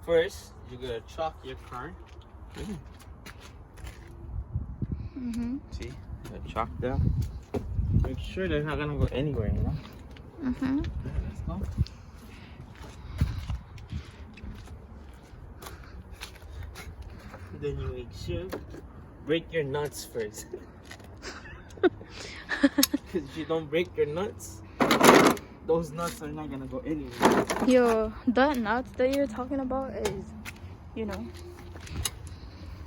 First, you're gonna chalk your car. See, you gotta chalk them. Make sure they're not gonna go anywhere, you know? Okay, let's go. Then you make sure break your nuts first. Because if you don't break your nuts, those nuts are not gonna go anywhere. Yo, that nuts that you're talking about is, you know,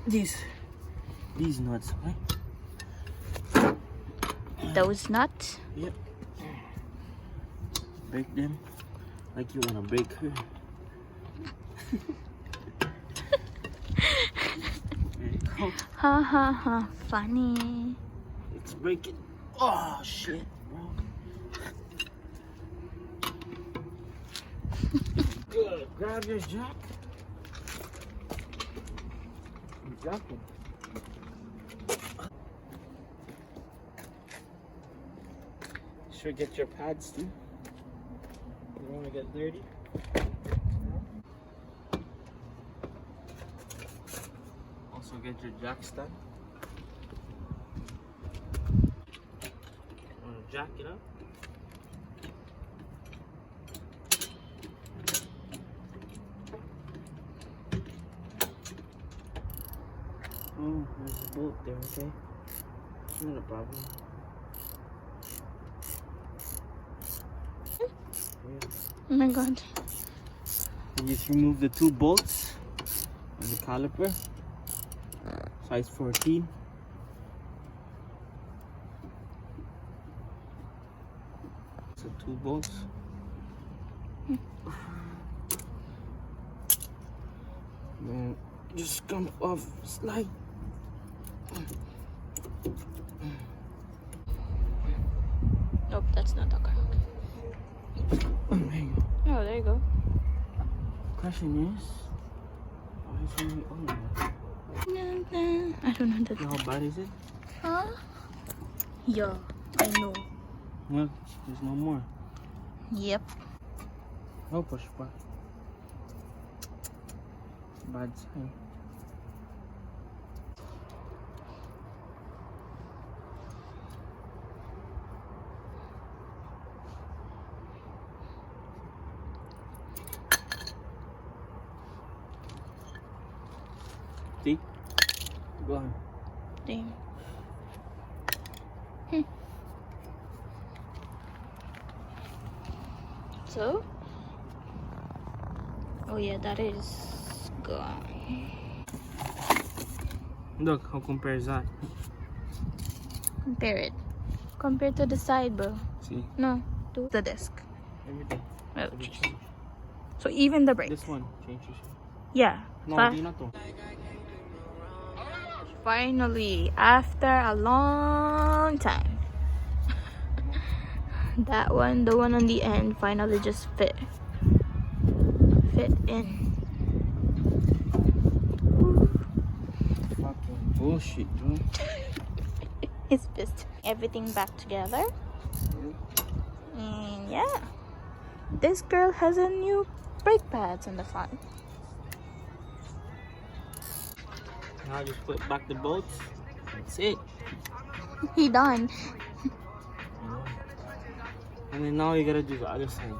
These nuts, right? those nuts. Yep. Break them like you wanna break her. There you go. Ha ha ha, funny. Let's break it. Oh shit, bro. Good. Grab your jack. Exactly. Sure, get your pads too. You don't want to get dirty. Also, get your jack stand. Want to jack it up? Oh, there's a bolt there, okay? It's not a problem. Oh my god. You just remove the 2 bolts on the caliper, size 14. So 2 bolts. Then just come off, slide. Nope, that's not the car. Oh, there you go. Oh, there you go. Question is, why is it on there? I don't know that. How bad is it? Huh? Yeah, I know. Well, there's no more. Yep. No push back. Bad sign. See? Go on. Damn. So? Oh yeah, that is gone. Look, how compares that? Compare it. Compare to the side, bro. See? No, to the disc. Everything. Oh, Every change. so even the brakes. This one changes. Yeah. No, Fa- di na to. Finally, after a long time, that one, the one on the end, finally just fit in. Fucking bullshit, bro. It's pissed. Everything back together. And yeah, this girl has a new brake pads on the front. Now just put back the bolts. That's it. He done. And then now you gotta do the other side.